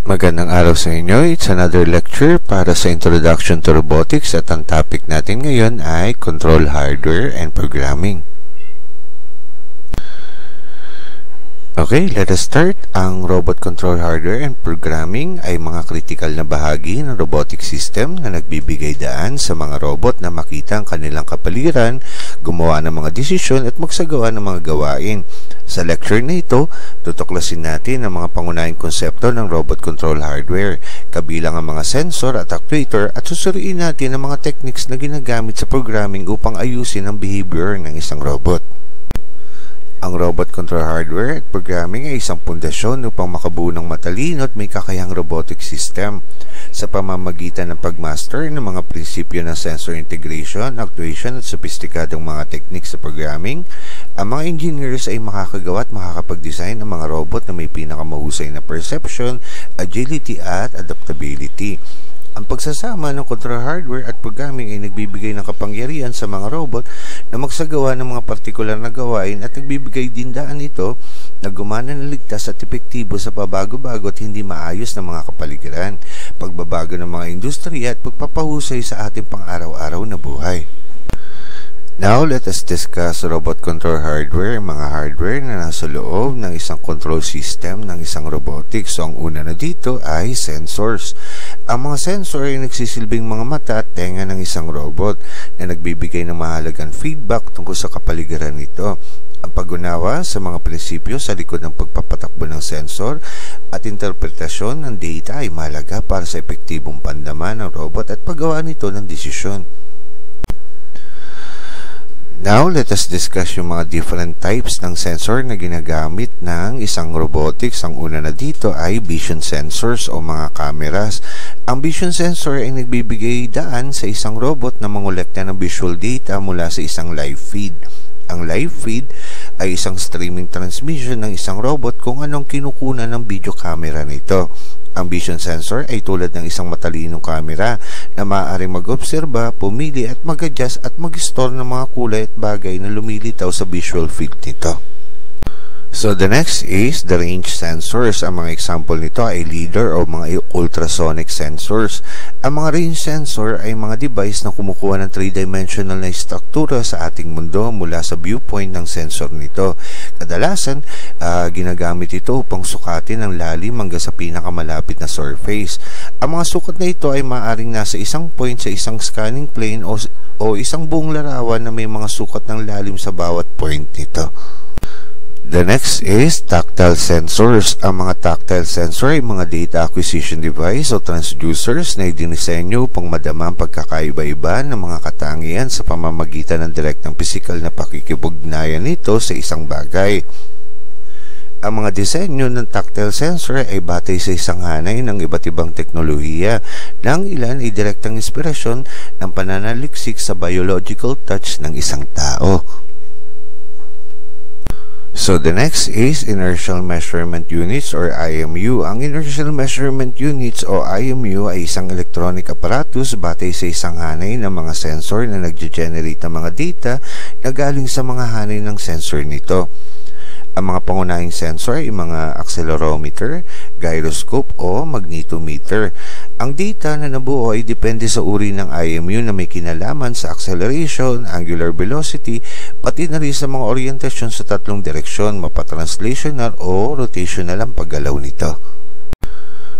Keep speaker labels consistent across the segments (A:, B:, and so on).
A: Magandang araw sa inyo. It's another lecture para sa Introduction to Robotics at ang topic natin ngayon ay Control Hardware and Programming. Okay, let us start. Ang robot control hardware and programming ay mga critical na bahagi ng robotic system na nagbibigay daan sa mga robot na makita ang kanilang kapaligiran, gumawa ng mga desisyon at magsagawa ng mga gawain. Sa lecture na ito, tutuklasin natin ang mga pangunahing konsepto ng robot control hardware, kabilang ang mga sensor at actuator, at susuriin natin ang mga techniques na ginagamit sa programming upang ayusin ang behavior ng isang robot. Ang robot control hardware at programming ay isang pundasyon upang makabuo ng matalino at may kakayahang robotic system. Sa pamamagitan ng pagmaster ng mga prinsipyo ng sensor integration, actuation at sophisticadong mga techniques sa programming, ang mga engineers ay makakagawa at makakapag-design ng mga robot na may pinakamahusay na perception, agility at adaptability. Ang pagsasama ng control hardware at programming ay nagbibigay ng kapangyarihan sa mga robot na magsagawa ng mga partikular na gawain at nagbibigay din daan ito na gumana ng ligtas at epektibo sa pabago-bago at hindi maayos na mga kapaligiran, pagbabago ng mga industriya at pagpapahusay sa ating pang-araw-araw na buhay. Now, let us discuss robot control hardware, mga hardware na nasa loob ng isang control system ng isang robotics. So, ang una na dito ay sensors. Ang mga sensor ay nagsisilbing mga mata at tenga ng isang robot na nagbibigay ng mahalagang feedback tungkol sa kapaligiran nito. Ang pag-unawa sa mga prinsipyo sa likod ng pagpapatakbo ng sensor at interpretasyon ng data ay mahalaga para sa epektibong pandaman ng robot at paggawa nito ng desisyon. Now, let us discuss yung mga different types ng sensor na ginagamit ng isang robotics. Ang una na dito ay vision sensors o mga cameras. Ang vision sensor ay nagbibigay daan sa isang robot na mangolekta ng visual data mula sa isang live feed. Ang live feed ay isang streaming transmission ng isang robot kung anong kinukunan ng video camera nito. Ang vision sensor ay tulad ng isang matalinong camera na maaaring mag-obserba, pumili at mag-adjust at mag-store ng mga kulay at bagay na lumilitaw sa visual field nito. So, the next is the range sensors. Ang mga example nito ay LiDAR o mga ultrasonic sensors. Ang mga range sensor ay mga device na kumukuha ng 3-dimensional na struktura sa ating mundo mula sa viewpoint ng sensor nito. Kadalasan, ginagamit ito upang sukatin ang lalim hanggang sa pinakamalapit na surface. Ang mga sukat na ito ay maaaring nasa isang point sa isang scanning plane o isang buong larawan na may mga sukat ng lalim sa bawat point nito. The next is tactile sensors. Ang mga tactile sensor ay mga data acquisition device o transducers na idinisenyo upang madama ang pagkakaiba-iba ng mga katangian sa pamamagitan ng direktang pisikal na pakikipugnayan nito sa isang bagay. Ang mga disenyo ng tactile sensor ay batay sa isang hanay ng iba't ibang teknolohiya, nang ilan ay direktang inspirasyon ng pananaliksik sa biological touch ng isang tao. So, the next is inertial measurement units or IMU. Ang inertial measurement units o IMU ay isang electronic apparatus batay sa isang hanay ng mga sensor na nagge-generate ng mga data na galing sa mga hanay ng sensor nito. Ang mga pangunahing sensor ay mga accelerometer, gyroscope o magnetometer. Ang data na nabuo ay depende sa uri ng IMU na may kinalaman sa acceleration, angular velocity, pati na rin sa mga orientasyon sa tatlong direksyon, mapa-translational o rotational ang paggalaw nito.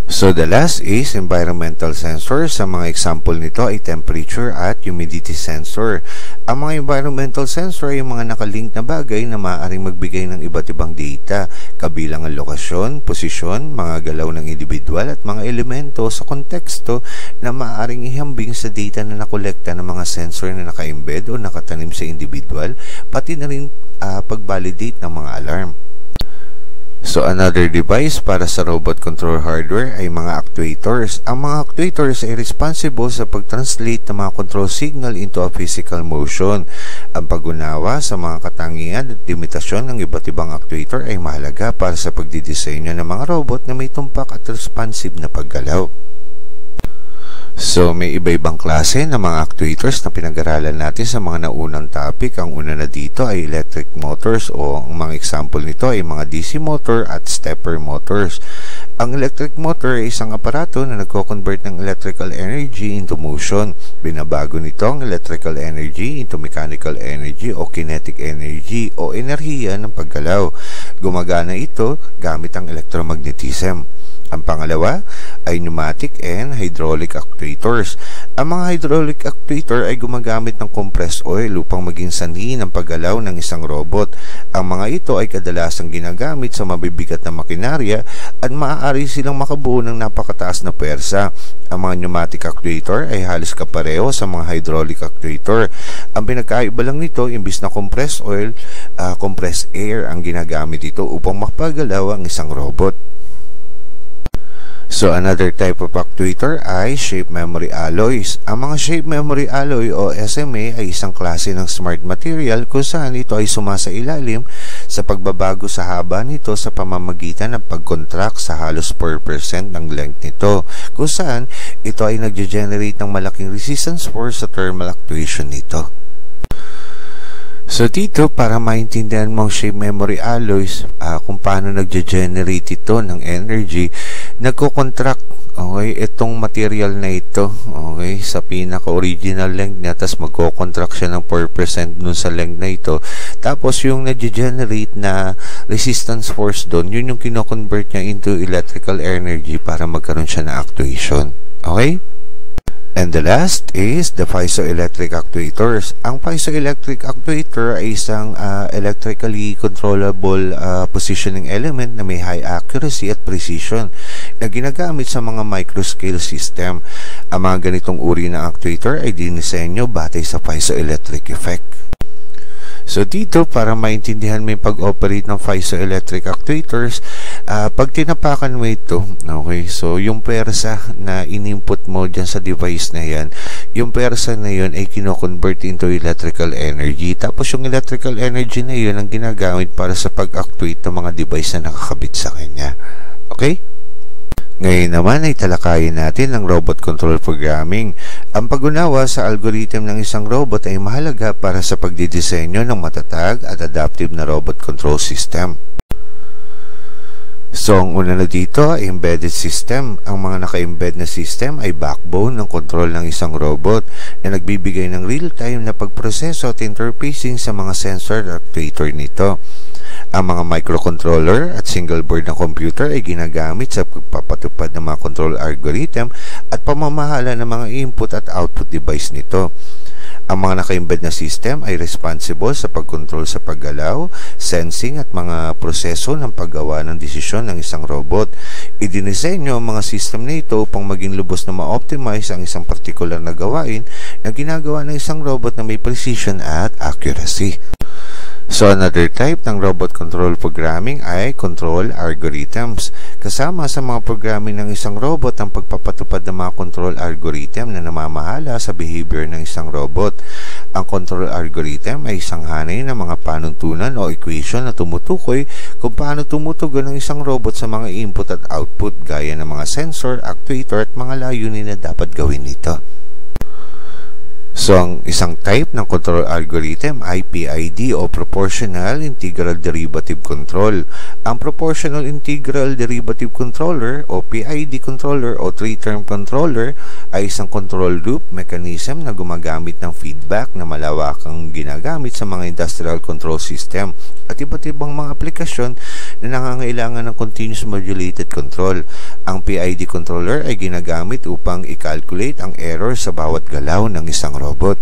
A: So, the last is environmental sensors. Ang mga example nito ay temperature at humidity sensor. Ang mga environmental sensor ay mga nakalink na bagay na maaaring magbigay ng iba't ibang data, kabilang ang lokasyon, posisyon, mga galaw ng individual at mga elemento sa konteksto na maaaring ihambing sa data na nakolekta ng mga sensor na naka-embed o nakatanim sa individual, pati na rin pag-validate ng mga alarm. So, another device para sa robot control hardware ay mga actuators. Ang mga actuators ay responsible sa pag-translate ng mga control signal into a physical motion. Ang pag-unawa sa mga katangian at limitasyon ng iba't ibang actuator ay mahalaga para sa pagdidisenyo ng mga robot na may tumpak at responsive na paggalaw. So, may iba-ibang klase ng mga actuators na pinag-aralan natin sa mga naunang topic. Ang una na dito ay electric motors o ang mga example nito ay mga DC motor at stepper motors. Ang electric motor ay isang aparato na nagko-convert ng electrical energy into motion. Binabago nito ang electrical energy into mechanical energy o kinetic energy o enerhiya ng paggalaw. Gumagana ito gamit ang electromagnetism. Ang pangalawa ay pneumatic and hydraulic actuators. Ang mga hydraulic actuator ay gumagamit ng compressed oil upang maging sanhi ng paggalaw ng isang robot. Ang mga ito ay kadalasang ginagamit sa mabibigat na makinarya at maaari silang makabuo ng napakataas na puwersa. Ang mga pneumatic actuator ay halos kapareho sa mga hydraulic actuator. Ang pinagkaiba lang nito, imbis na compressed oil, compressed air ang ginagamit ito upang makapagalaw ang isang robot. So, another type of actuator ay shape memory alloys. Ang mga shape memory alloy o SMA ay isang klase ng smart material kung saan ito ay sumasailalim sa pagbabago sa haba nito sa pamamagitan ng pag-contract sa halos 4% ng length nito, kung saan ito ay nagge-generate ng malaking resistance force sa thermal actuation nito. So dito, para maintindihan mo ang shape memory alloys, kung paano nagge-generate ito ng energy, nagko-contract, okay, itong material na ito, okay, sa pinaka-original length niya, tapos magko-contract siya ng 4% dun sa length na ito. Tapos yung nagge-generate na resistance force dun, yun yung kino-convert niya into electrical energy para magkaroon siya ng actuation. Okay? And the last is the piezoelectric actuators. Ang piezoelectric actuator ay isang electrically controllable positioning element na may high accuracy at precision na ginagamit sa mga microscale system. Ang mga ganitong uri ng actuator ay dinisenyo batay sa piezoelectric effect. So dito, para maintindihan mo yung pag-operate ng piezoelectric actuators, pag tinapakan mo ito, okay, so yung persa na in-input mo dyan sa device na yan, yung persa na yun ay kino-convert into electrical energy. Tapos yung electrical energy na yun ang ginagamit para sa pag-actuate ng mga device na nakakabit sa kanya. Okay? Ngayon naman ay talakayin natin ang robot control programming. Ang pag-unawa sa algorithm ng isang robot ay mahalaga para sa pagdidisenyo ng matatag at adaptive na robot control system. So, ang una na dito ay embedded system. Ang mga naka-embed na system ay backbone ng control ng isang robot na nagbibigay ng real-time na pagproseso at interfacing sa mga sensor at actuator nito. Ang mga microcontroller at single board na computer ay ginagamit sa pagpapatupad ng mga control algorithm at pamamahala ng mga input at output device nito. Ang mga naka-embed na system ay responsible sa pagkontrol sa paggalaw, sensing at mga proseso ng paggawa ng desisyon ng isang robot. Idinisenyo ang mga system na ito upang maging lubos na ma-optimize ang isang partikular na gawain na ginagawa ng isang robot na may precision at accuracy. So, another type ng robot control programming ay control algorithms. Kasama sa mga programming ng isang robot ang pagpapatupad ng mga control algorithm na namamahala sa behavior ng isang robot. Ang control algorithm ay isang hanay ng mga panuntunan o equation na tumutukoy kung paano tumutugon ang isang robot sa mga input at output gaya ng mga sensor, actuator at mga layunin na dapat gawin nito. So, ang isang type ng control algorithm ay PID o Proportional Integral Derivative Control. Ang Proportional Integral Derivative Controller o PID controller o three-term controller ay isang control loop mechanism na gumagamit ng feedback na malawakang ginagamit sa mga industrial control system at iba't ibang mga aplikasyon na nangangailangan ng continuous modulated control. Ang PID controller ay ginagamit upang i-calculate ang error sa bawat galaw ng isang robot.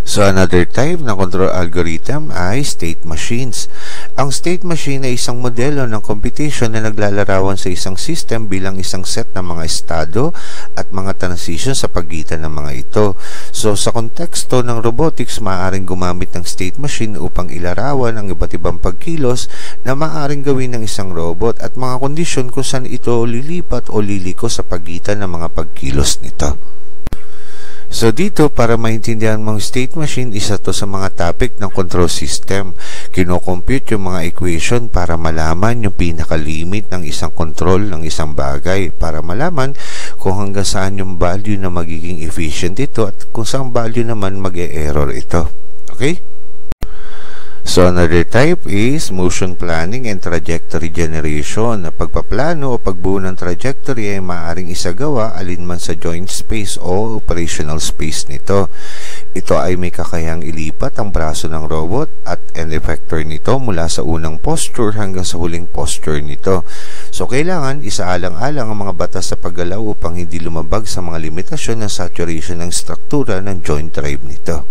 A: So, another type ng control algorithm ay state machines. Ang state machine ay isang modelo ng computation na naglalarawan sa isang system bilang isang set ng mga estado at mga transition sa pagitan ng mga ito. So, sa konteksto ng robotics, maaaring gumamit ng state machine upang ilarawan ang iba't ibang pagkilos na maaaring gawin ng isang robot at mga kondisyon kung saan ito lilipat o liliko sa pagitan ng mga pagkilos nito. So dito, para maintindihan mong state machine, isa to sa mga topic ng control system. Kino-compute yung mga equation para malaman yung pinaka-limit ng isang control ng isang bagay, para malaman kung hanggang saan yung value na magiging efficient ito at kung saan value naman mag-e-error ito. Okay? So, another type is motion planning and trajectory generation. Na pagpaplano o pagbuo ng trajectory ay maaaring isagawa alinman sa joint space o operational space nito. Ito ay may kakayahang ilipat ang braso ng robot at end effector nito mula sa unang posture hanggang sa huling posture nito. So, kailangan isaalang-alang ang mga batas sa paggalaw upang hindi lumabag sa mga limitasyon ng saturation ng struktura ng joint drive nito.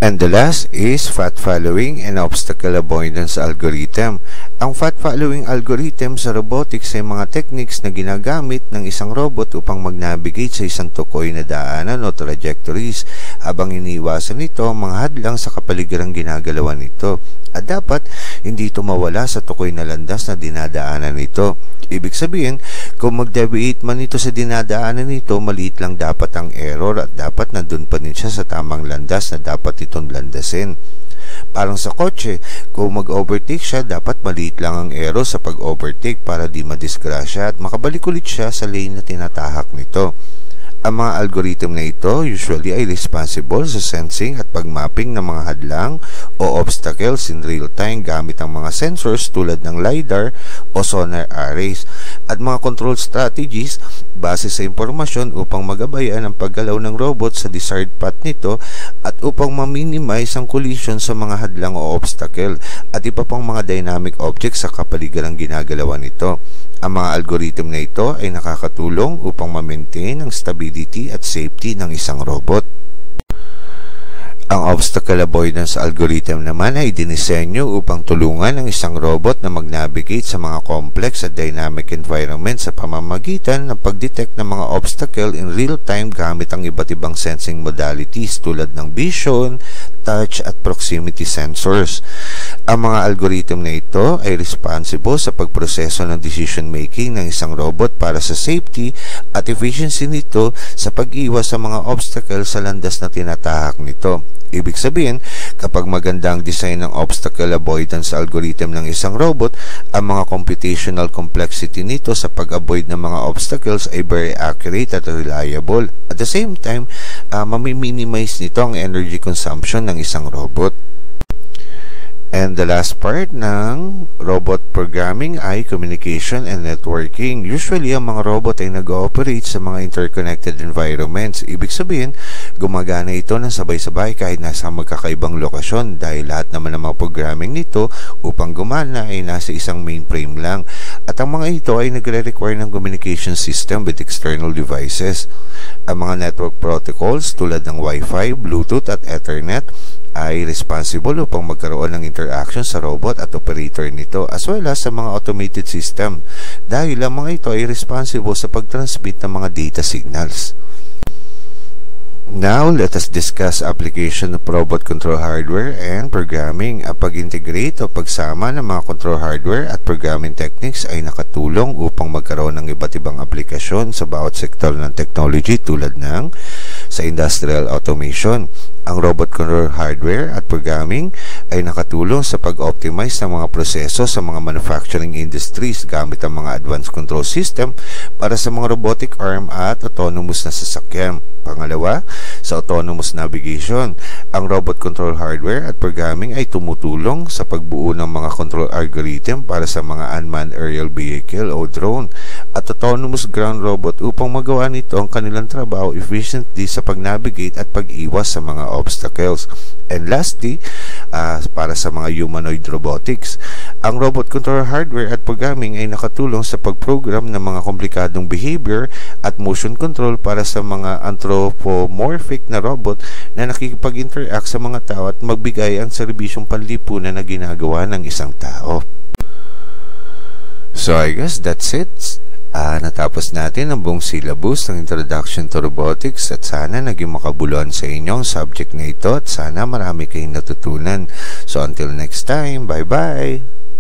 A: And the last is fault following and obstacle avoidance algorithm. Ang fault following algorithm sa robotics ay mga techniques na ginagamit ng isang robot upang mag-navigate sa isang tukoy na daanan o trajectories habang iniiwasan nito ang mga hadlang sa kapaligiran ginagalawan nito. At dapat hindi ito mawala sa tukoy na landas na dinadaanan nito. Ibig sabihin, kung mag-deviate man ito sa dinadaanan nito, maliit lang dapat ang error at dapat nandun pa din siya sa tamang landas na dapat itong landasin. Parang sa kotse, kung mag-overtake siya, dapat maliit lang ang error sa pag-overtake para di madisgrasya at makabalik ulit siya sa lane na tinatahak nito. Ang mga algorithm na ito usually ay responsible sa sensing at pagmapping ng mga hadlang o obstacles in real time gamit ang mga sensors tulad ng LiDAR o sonar arrays at mga control strategies base sa impormasyon upang magabayan ang paggalaw ng robot sa desired path nito at upang ma-minimize ang collision sa mga hadlang o obstacle at iba pang mga dynamic objects sa kapaligiran ginagalawan nito. Ang mga algorithm na ito ay nakakatulong upang ma-maintain ang stability at safety ng isang robot. Ang obstacle avoidance algorithm naman ay dinisenyo upang tulungan ang isang robot na mag-navigate sa mga complex at dynamic environment sa pamamagitan ng pag-detect ng mga obstacle in real time gamit ang iba't ibang sensing modalities tulad ng vision, touch at proximity sensors. Ang mga algorithm na ito ay responsible sa pagproseso ng decision making ng isang robot para sa safety at efficiency nito sa pag-iwas sa mga obstacles sa landas na tinatahak nito. Ibig sabihin, kapag maganda ang design ng obstacle avoidance algorithm ng isang robot, ang mga computational complexity nito sa pag-avoid ng mga obstacles ay very accurate at reliable. At the same time, mami-minimize nito ang energy consumption ng isang robot. And the last part ng robot programming ay communication and networking. Usually, ang mga robot ay nag-ooperate sa mga interconnected environments. Ibig sabihin, gumagana ito ng sabay-sabay kahit nasa magkakaibang lokasyon dahil lahat naman ng mga programming nito upang gumana ay nasa isang mainframe lang. At ang mga ito ay nagre-require ng communication system with external devices. Ang mga network protocols tulad ng Wi-Fi, Bluetooth at Ethernet ay responsible upang magkaroon ng interaction sa robot at operator nito as well as sa mga automated system dahil ang mga ito ay responsible sa pag-transmit ng mga data signals. Now, let us discuss application of robot control hardware and programming. Ang pag-integrate o pagsama ng mga control hardware at programming techniques ay nakatulong upang magkaroon ng iba't ibang aplikasyon sa bawat sektor ng technology tulad ng sa industrial automation. Ang robot control hardware at programming ay nakatulong sa pag-optimize ng mga proseso sa mga manufacturing industries gamit ang mga advanced control system para sa mga robotic arm at autonomous na sasakyan. Pangalawa, sa autonomous navigation, ang robot control hardware at programming ay tumutulong sa pagbuo ng mga control algorithm para sa mga unmanned aerial vehicle o drone at autonomous ground robot upang magawa nito ang kanilang trabaho efficiently sa pag-navigate at pag-iwas sa mga obstacles. And lastly, para sa mga humanoid robotics, ang robot control hardware at programming ay nakatulong sa pag-program ng mga komplikadong behavior at motion control para sa mga anthropomorphic na robot na nakikipag-interact sa mga tao at magbigay ang serbisyong panlipunan na ginagawa ng isang tao. So I guess that's it. Natapos natin ang buong syllabus ng Introduction to Robotics at sana naging makabuluhan sa inyo ang subject na ito at sana marami kayong natutunan. So until next time, bye-bye!